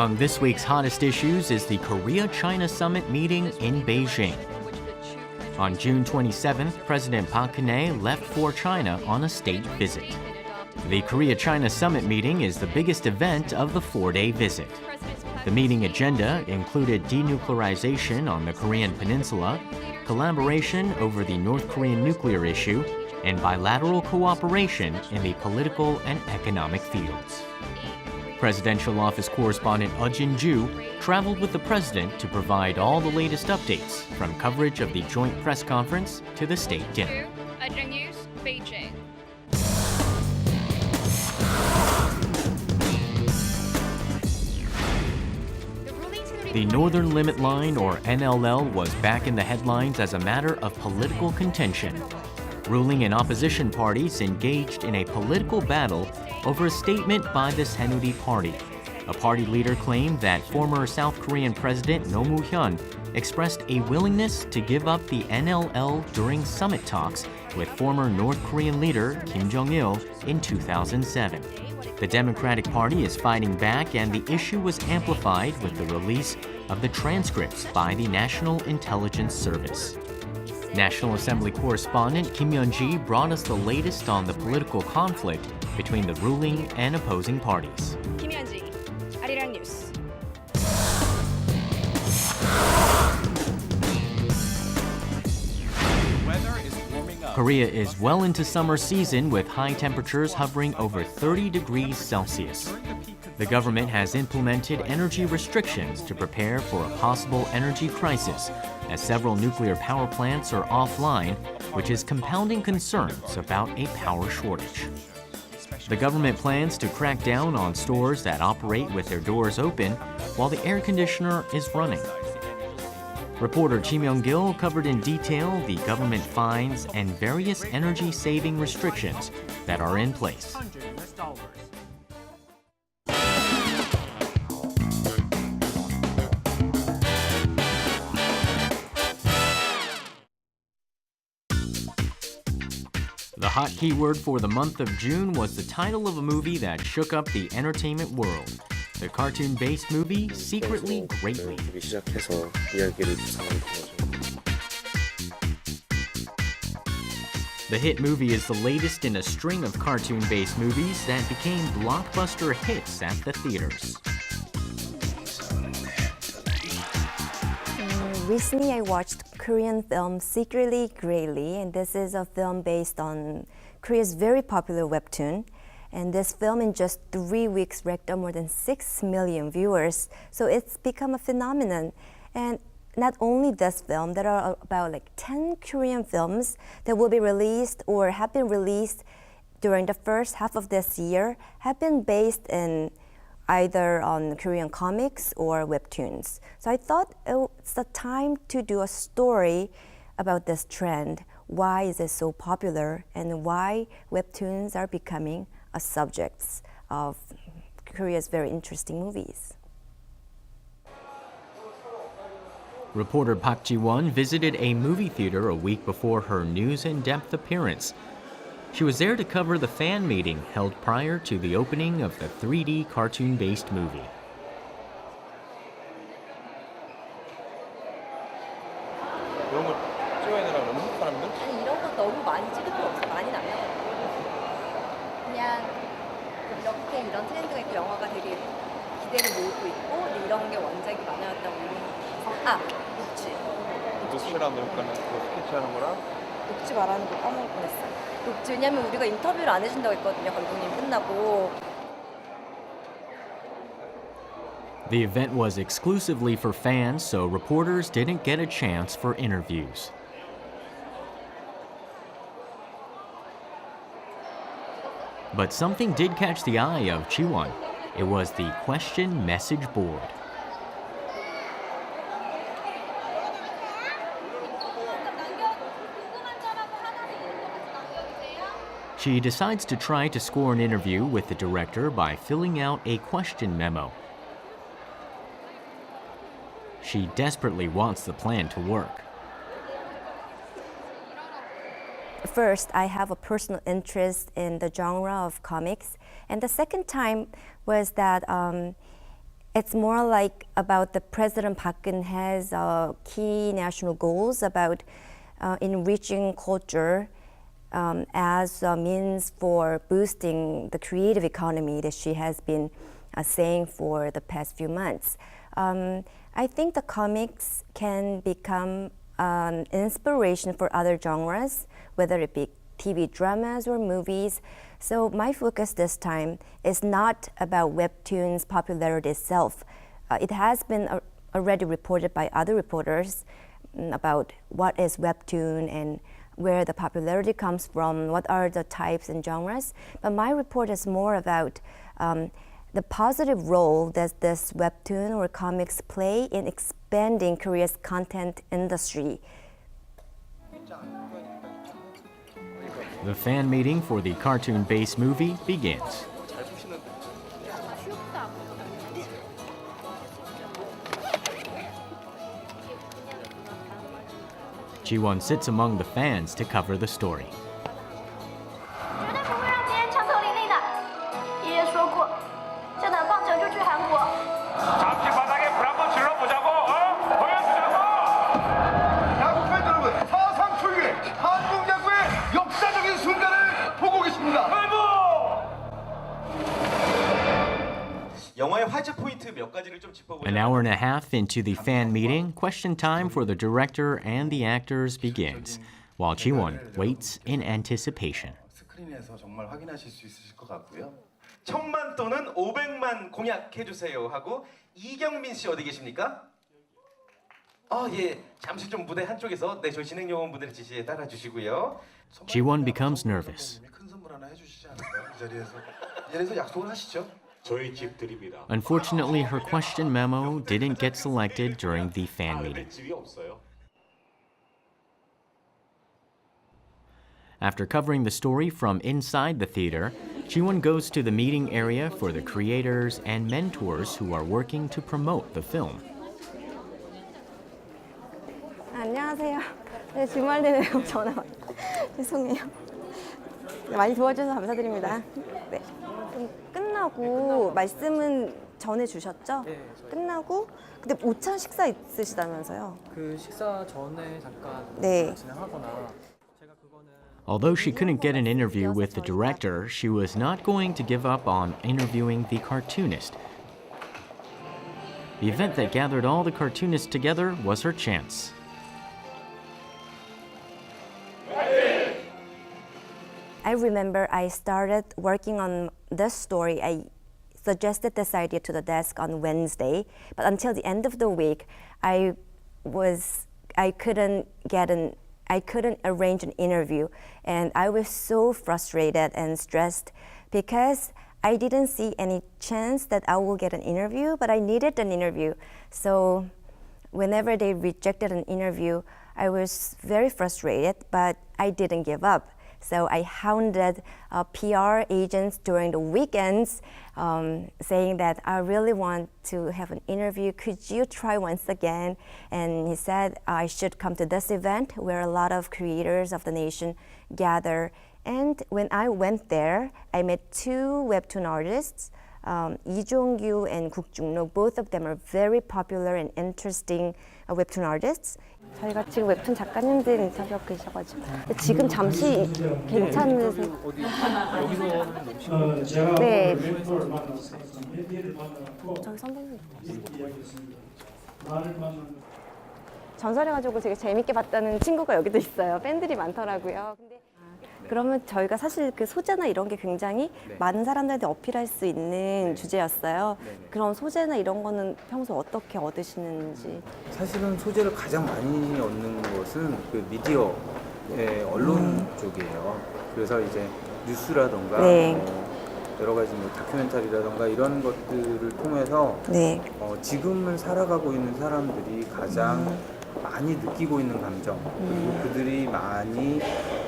Among this week's hottest issues is the Korea-China summit meeting in Beijing. On June 27th, President Park Geun-hye left for China on a state visit. The Korea-China summit meeting is the biggest event of the four-day visit. The meeting agenda included denuclearization on the Korean peninsula, collaboration over the North Korean nuclear issue, and bilateral cooperation in the political and economic fields. Presidential Office correspondent Eoh Jin-joo traveled with the president to provide all the latest updates, from coverage of the joint press conference to the state dinner. Arirang News, Beijing. The Northern Limit Line, or NLL, was back in the headlines as a matter of political contention. Ruling and opposition parties engaged in a political battle over a statement by the Saenuri Party. A party leader claimed that former South Korean President Roh Moo-hyun expressed a willingness to give up the NLL during summit talks with former North Korean leader Kim Jong-il in 2007. The Democratic Party is fighting back, and the issue was amplified with the release of the transcripts by the National Intelligence Service. National Assembly correspondent Yeon-ji brought us the latest on the political conflict between the ruling and opposing parties. Yeon-ji, Arirang News. Korea is well into summer season with high temperatures hovering over 30 degrees Celsius. The government has implemented energy restrictions to prepare for a possible energy crisis, as several nuclear power plants are offline, which is compounding concerns about a power shortage. The government plans to crack down on stores that operate with their doors open while the air conditioner is running. Reporter Myung-kil covered in detail the government fines and various energy-saving restrictions that are in place. The hot keyword for the month of June was the title of a movie that shook up the entertainment world. The cartoon-based movie Secretly Greatly. The hit movie is the latest in a string of cartoon-based movies that became blockbuster hits at the theaters. Recently, I watched Korean film Secretly Greatly, and this is a film based on Korea's very popular webtoon. And this film in just 3 weeks racked up more than 6 million viewers. So it's become a phenomenon. And not only this film, there are about 10 Korean films that will be released or have been released during the first half of this year, have been based in either on Korean comics or webtoons. So I thought it's the time to do a story about this trend. Why is it so popular, and why webtoons are becoming a subject of Korea's very interesting movies. Reporter Park Ji-won visited a movie theater a week before her News Indepth appearance. She was there to cover the fan meeting held prior to the opening of the 3D cartoon-based movie. 이런 트렌드가 있고 영화가 되게 기대를 모으고 있고 이런 게 원작이 많았던 녹지. 녹지라는 효과는 스케치하는 거랑 녹지 말하는 거 까먹을 뻔했어요. 녹지 왜냐면 우리가 인터뷰를 안 해준다고 했거든요. 감독님 끝나고. The event was exclusively for fans, so reporters didn't get a chance for interviews. But something did catch the eye of Ji-won. It was the question message board. She decides to try to score an interview with the director by filling out a question memo. She desperately wants the plan to work. First, I have a personal interest in the genre of comics. And the second time was that it's more like about the President Park Geun-hye's key national goals about enriching culture as a means for boosting the creative economy that she has been saying for the past few months. I think the comics can become an inspiration for other genres, whether it be TV dramas or movies. So my focus this time is not about webtoons' popularity itself. It has been already reported by other reporters about what is webtoon and where the popularity comes from, what are the types and genres. But my report is more about the positive role that this webtoon or comics play in expanding Korea's content industry. The fan meeting for the cartoon-based movie begins. Ji-won sits among the fans to cover the story. An hour and a half into the fan meeting, question time for the director and the actors begins, while Ji-won waits in anticipation. 스크린에서 정말 확인하실 수 있으실 것 같고요. 1000만 또는 500만 공약해 주세요 하고 이경민 씨 어디 계십니까? 예. 잠시 좀 무대 한쪽에서 저희 진행 요원분들의 지시에 따라 주시고요. Ji-won becomes nervous. 큰 선물 하나 해 주시지 않을까요? 이 자리에서 약속을 하시죠. 저희 집 드립니다. Unfortunately, her question memo didn't get selected during the fan meeting. 집이 없어요. After covering the story from inside the theater, Ji-won goes to the meeting area for the creators and mentors who are working to promote the film. 안녕하세요. 네, 주말 되네요. 전화 죄송해요. 많이 도와주셔서 감사드립니다. 네. 좀 끝나고 말씀은 전해 주셨죠? 네. 끝나고 근데 오찬 식사 있으시다면서요? 그 식사 전에 잠깐 네. 진행하거나 제가 그거는 Although she couldn't get an interview with the director, she was not going to give up on interviewing the cartoonist. The event that gathered all the cartoonists together was her chance. I remember I started working on this story. I suggested this idea to the desk on Wednesday, but until the end of the week, I couldn't arrange an interview, and I was so frustrated and stressed because I didn't see any chance that I will get an interview, but I needed an interview. So whenever they rejected an interview, I was very frustrated, but I didn't give up. So I hounded PR agents during the weekends, saying that I really want to have an interview. Could you try once again? And he said I should come to this event where a lot of creators of the nation gather. And when I went there, I met two webtoon artists, Eoh Jin-joo and Park Geun-hye. Both of them are very popular and interesting webtoon artists. 저희가 지금 웹툰 작가님들 인터뷰하고 계셔가지고 지금 잠시 괜찮으세요? 어디 여기서 네. 저기 선배님 전설해가지고 되게 재밌게 봤다는 친구가 여기도 있어요. 팬들이 많더라고요. 근데 그러면 저희가 사실 그 소재나 이런 게 굉장히 많은 사람들한테 어필할 수 있는 주제였어요. 그럼 소재나 이런 거는 평소 어떻게 얻으시는지? 사실은 소재를 가장 많이 얻는 것은 그 미디어, 언론 쪽이에요. 그래서 이제 뉴스라던가 여러 가지 뭐 다큐멘터리라던가 이런 것들을 통해서 지금을 살아가고 있는 사람들이 가장 많이 느끼고 있는 감정, 그리고 그들이 많이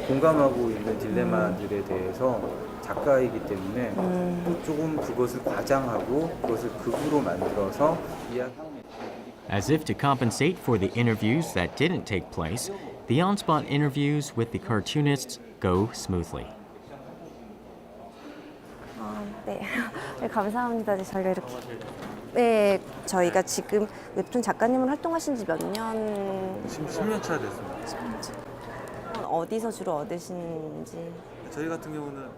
공감하고 있는 딜레마들에 대해서 작가이기 때문에 또 조금 그것을 과장하고 그것을 극으로 만들어서 이야기하는. As if to compensate for the interviews that didn't take place, the on-spot interviews with the cartoonists go smoothly. 네, 감사합니다. 저희가 이렇게 네, 저희가 지금 웹툰 작가님을 활동하신 지 몇 년? 지금 10년 차 됐습니다. 어디서 주로 얻으시는지. 저희 같은 경우는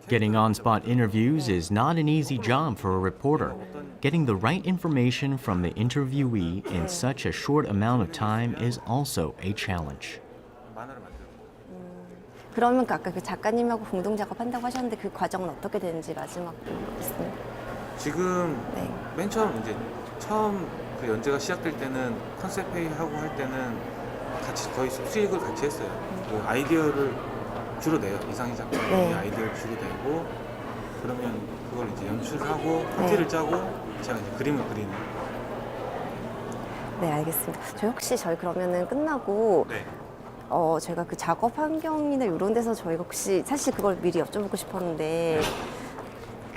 Getting on-spot interviews is not an easy job for a reporter. Getting the right information from the interviewee in such a short amount of time is also a challenge. 만화를 만들고 그러면 아까 그 작가님하고 공동 작업한다고 하셨는데 그 과정은 어떻게 되는지 마지막 말씀. 지금 네. 맨 처음 그 연재가 시작될 때는 컨셉 회의하고 할 때는 같이 거의 수익을 같이 했어요. 그 아이디어를 주로 내요. 이상희 작가님이 네. 아이디어를 주로 내고 그러면 그걸 이제 연출하고 파티를 짜고 제가 이제 그림을 그리는. 네, 알겠습니다. 저희 그러면은 끝나고 네. 제가 그 작업 환경이나 이런 데서 저희가 혹시 사실 그걸 미리 여쭤보고 싶었는데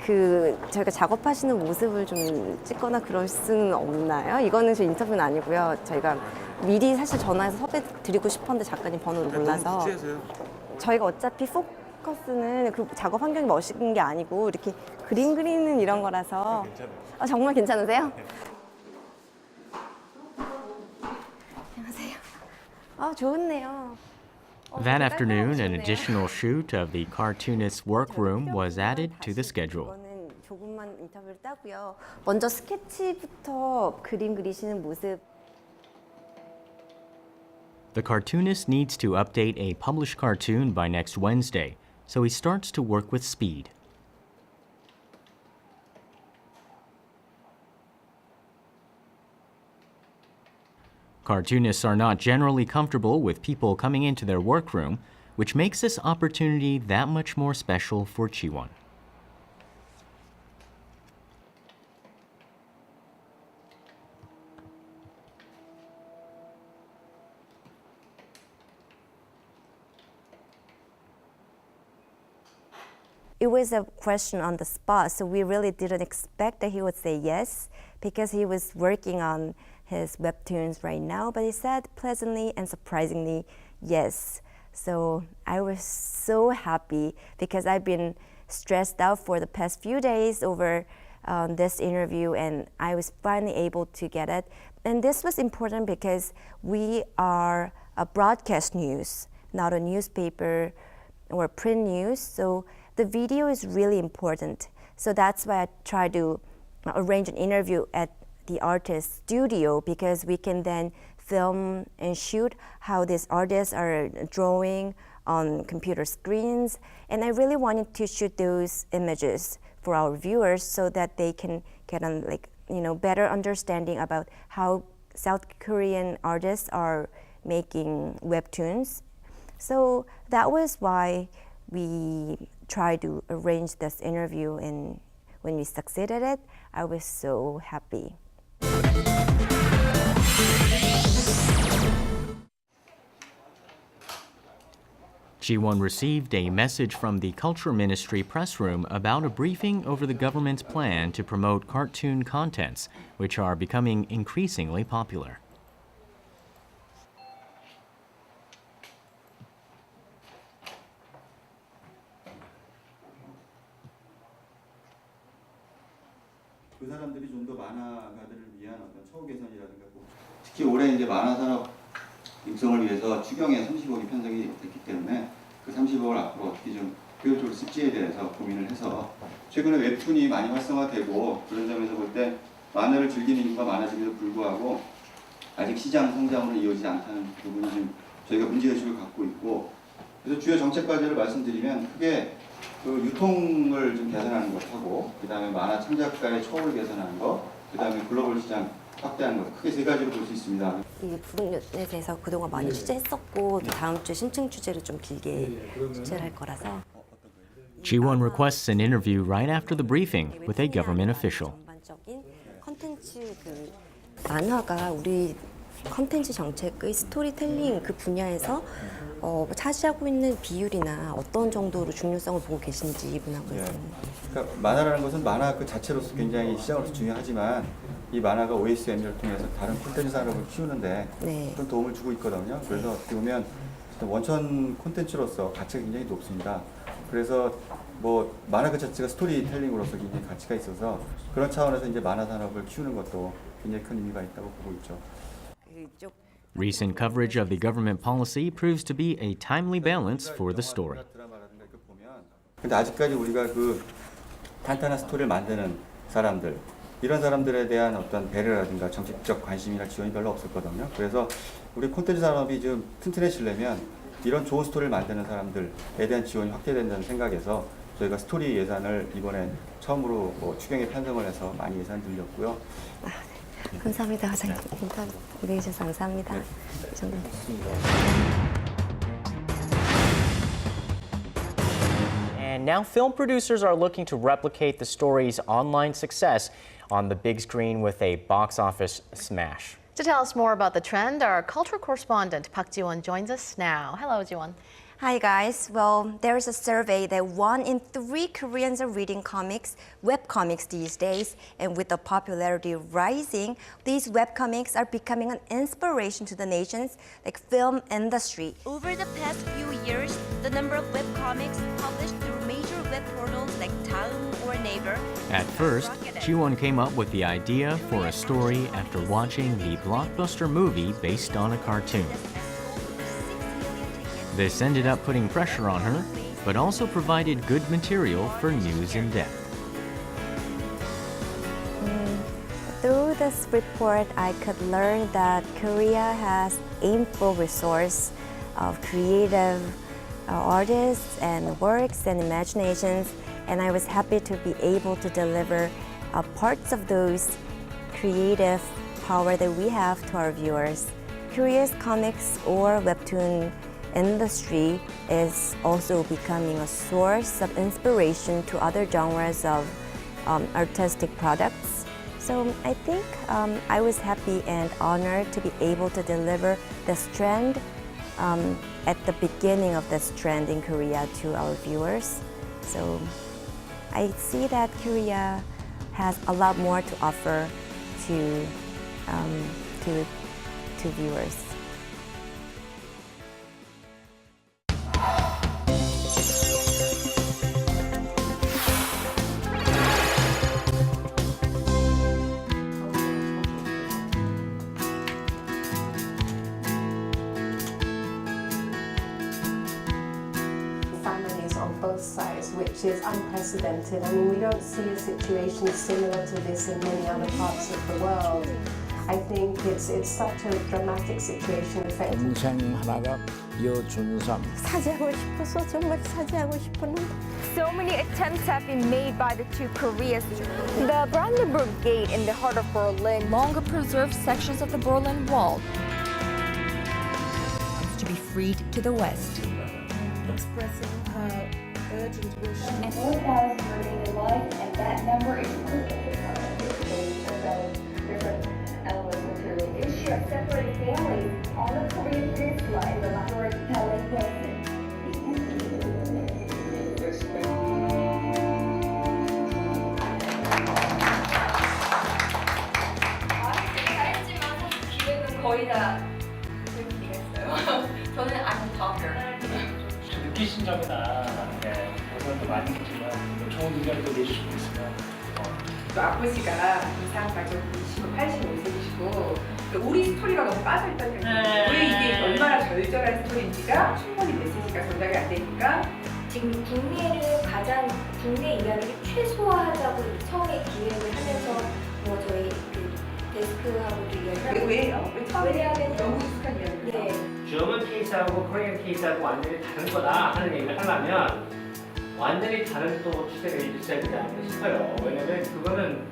그 저희가 작업하시는 모습을 좀 찍거나 그럴 수는 없나요? 이거는 제 인터뷰는 아니고요. 저희가 미리 사실 전화해서 섭외 드리고 싶었는데 작가님 번호를 몰라서. 너무 구체해서요. 저희가 어차피 포커스는 그 작업 환경이 멋있는 게 아니고 이렇게 그림 그리는 이런 거라서. 괜찮아요. 정말 괜찮으세요? 안녕하세요. 좋네요. That afternoon, an additional shoot of the cartoonist's workroom was added to the schedule. 이거는 조금만 인터뷰를 따고요. 먼저 스케치부터 그림 그리시는 모습. The cartoonist needs to update a published cartoon by next Wednesday, so he starts to work with speed. Cartoonists are not generally comfortable with people coming into their workroom, which makes this opportunity that much more special for Ji-won. It was a question on the spot, so we really didn't expect that he would say yes because he was working on his webtoons right now, but he said pleasantly and surprisingly yes. So I was so happy because I've been stressed out for the past few days over this interview, and I was finally able to get it. And this was important because we are a broadcast news, not a newspaper or print news. So the video is really important. So that's why I try to arrange an interview at the artist's studio because we can then film and shoot how these artists are drawing on computer screens. And I really wanted to shoot those images for our viewers so that they can get a better understanding about how South Korean artists are making webtoons. So that was why we tried to arrange this interview, and when we succeeded it, I was so happy. Ji-won received a message from the Culture Ministry press room about a briefing over the government's plan to promote cartoon contents, which are becoming increasingly popular. 그 사람들이 좀 더 만화가들을 위한 어떤 처우 개선이라든가 특히 올해 이제 만화 산업 육성을 위해서 추경에 30억이 편성이 됐기 때문에 그 30억을 앞으로 어떻게 좀 효율적으로 쓸지에 대해서 고민을 해서 최근에 웹툰이 많이 활성화되고 그런 점에서 볼 때 만화를 즐기는 인구가 많아짐에도 불구하고 아직 시장 성장으로 이어지지 않다는 부분이 좀 저희가 문제의식을 갖고 있고 그래서 주요 정책 과제를 말씀드리면 크게 그 유통을 좀 개선하는 것하고 그 다음에 만화 창작가의 처우를 개선하는 것, 그 다음에 글로벌 시장 확대하는 것 크게 세 가지로 볼 수 있습니다. 이 부분에 대해서 그동안 많이 취재했었고 다음 주 심층 취재를 좀 길게 취재를 할 거라서. Ji-won requests an interview right after the briefing with a government official. 전반적인 컨텐츠 그 만화가 우리 컨텐츠 정책의 스토리텔링 그 분야에서 차지하고 있는 비율이나 어떤 정도로 중요성을 보고 계신지 이분하고 있습니다. 그러니까 만화라는 것은 만화 그 자체로서 굉장히 시장으로서 중요하지만 이 만화가 OSM을 통해서 다른 콘텐츠 산업을 키우는데 네. 큰 도움을 주고 있거든요. 그래서 어떻게 보면 원천 콘텐츠로서 가치가 굉장히 높습니다. 그래서 뭐 만화 그 자체가 스토리텔링으로서 굉장히 가치가 있어서 그런 차원에서 이제 만화 산업을 키우는 것도 굉장히 큰 의미가 있다고 보고 있죠. Recent coverage of the government policy proves to be a timely balance for the story. 근데 아직까지 우리가 그 탄탄한 스토리를 만드는 사람들 이런 사람들에 대한 어떤 배려라든가 정책적 관심이나 지원이 별로 없었거든요. 그래서 우리 콘텐츠 산업이 좀 튼튼해지려면 이런 좋은 스토리를 만드는 사람들에 대한 지원이 확대된다는 생각에서 저희가 스토리 예산을 이번에 처음으로 추경에 편성을 해서 많이 예산 들렸고요. 감사합니다, 과장님. 인터뷰 해주셔서 감사합니다. 이 정도. And now film producers are looking to replicate the story's online success on the big screen with a box office smash. To tell us more about the trend, our cultural correspondent Park Geun-hye joins us now. Hello, Jiwon. Hi guys. Well, there is a survey that 1 in 3 Koreans are reading comics, webcomics these days, and with the popularity rising, these webcomics are becoming an inspiration to the nation's film industry. Over the past few years, the number of webcomics published through major web portals like Daum or Naver. At first, Jiwon came up with the idea for a story after watching the blockbuster movie based on a cartoon. This ended up putting pressure on her, but also provided good material for News Indepth. Through this report, I could learn that Korea has ample resource of creative artists and works and imaginations, and I was happy to be able to deliver parts of those creative power that we have to our viewers. Korea's comics or webtoon industry is also becoming a source of inspiration to other genres of artistic products. So I think I was happy and honored to be able to deliver this trend at the beginning of this trend in Korea to our viewers. So I see that Korea has a lot more to offer to viewers. Families on both sides, which is unprecedented. I mean, we don't see a situation similar to this in many other parts of the world. I think it's such a dramatic situation affecting. 동생 하나가 여준삼. 사죄하고 싶어서 정말 사죄하고 싶었는데. So many attempts have been made by the two Koreas. The Brandenburg Gate in the heart of Berlin longer preserved sections of the Berlin Wall to be freed to the west. Expressing her urgent wish. And 4,000 remain alive, and that number is different elements of material. Issue of separate families on the Korean peninsula is a storytelling person. 거의 다 했어요. 저는 I'm a talker. 느끼신 점이나 오늘도 많이 있지만 좋은 의견도 내주시고 있으면 또 아버지가 이상 가족이시고 85세이시고 우리 스토리가 너무 빠져있다는 생각이 왜 이게 얼마나 절절한 스토리인지가 충분히 메시지가 전달이 안 되니까 지금 국내 이야기를 최소화하자고 처음에 기획을 하면서 뭐 저희 데스크하고도 이야기를 왜요? 왜 처음에 너무 익숙한 이야기를 네. 저먼 케이스하고 코리안 케이스하고 완전히 다른 거다 하는 얘기를 하려면 완전히 다른 또 추세가 있어야 되지 않을까 싶어요. 왜냐면 그거는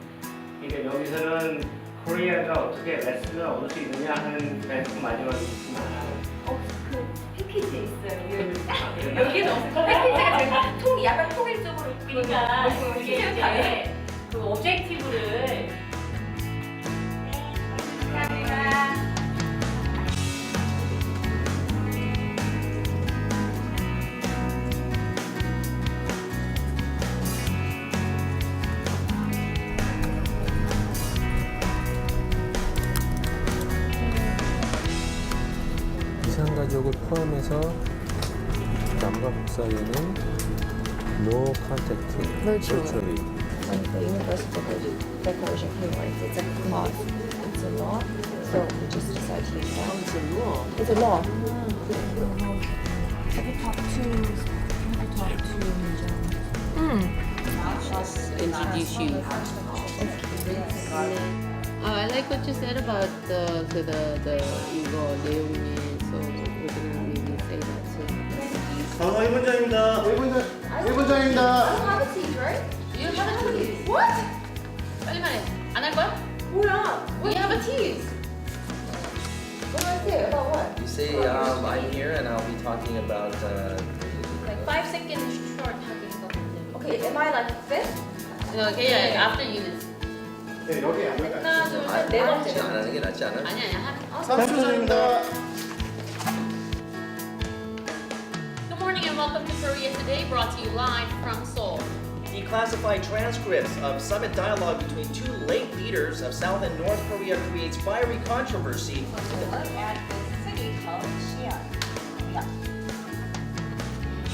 그러니까 여기서는 코리아가 어떻게 레슨을 얻을 수 있느냐 하는 멘트 마지막에 있지만 그 패키지에 있어요. 여기는 없어. 패키지가 약간 통일적으로 그러니까 이게 이제 그 오브젝티브를 이상가족을 포함해서 남과 북 사이에는 No contact. Virtually. Like the universal declaration of human rights, it's a clause. It's a law, so we just decided to use that. It's a law. It's a law. Have you talked to Just introduce you. I like what you said about the 이거 내용이, so we're gonna maybe say that too. 1분장입니다. 1분장입니다. I don't have a teeth, right? You have a tease. What? 빨리 말해. 안 할 거야? 뭐야? We have a tease. What do I say? About what? You say I'm here and I'll be talking about Like 5 seconds short 하기 같은데. Okay, am I like fifth? Okay, yeah, after you. 네, 여기 하나, 둘, 셋, 네 번째. 안 하는 게 낫지 않아? 아니야. 3초전입니다. Good morning and welcome to Korea Today, brought to you live from Seoul. Declassified transcripts of summit dialogue between two late leaders of South and North Korea creates fiery controversy.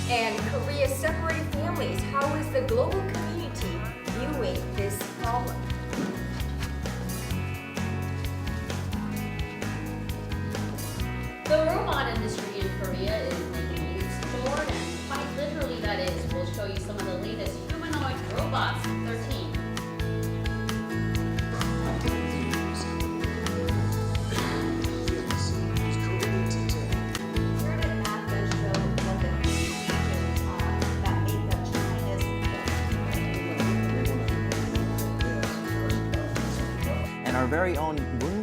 And Korea's separated families, how is the global community viewing this problem? The robot industry in Korea is making leaps forward, and quite literally that is. We'll show you some of the latest humanoid robots, 13. And our very own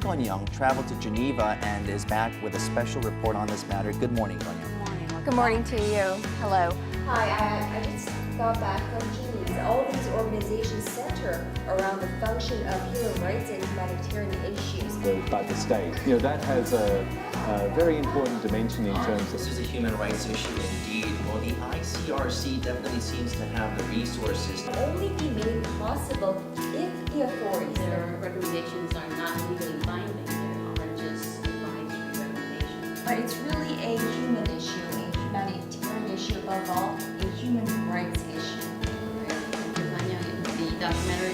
Myung-kil traveled to Geneva and is back with a special report on this matter. Good morning, Myung-kil. Good morning to you. Hello. Hi, I just got back from Geneva. All these organizations center around the function of human rights and humanitarian issues. By the state. You know, that has a very important dimension in terms of... This is a human rights issue indeed. Well, the ICRC definitely seems to have the resources. It can only be made possible if the authorities... Their recommendations are not legally binding. They are just advisory recommendations. But it's really a human issue, a humanitarian issue, above all, a human rights issue. The documentary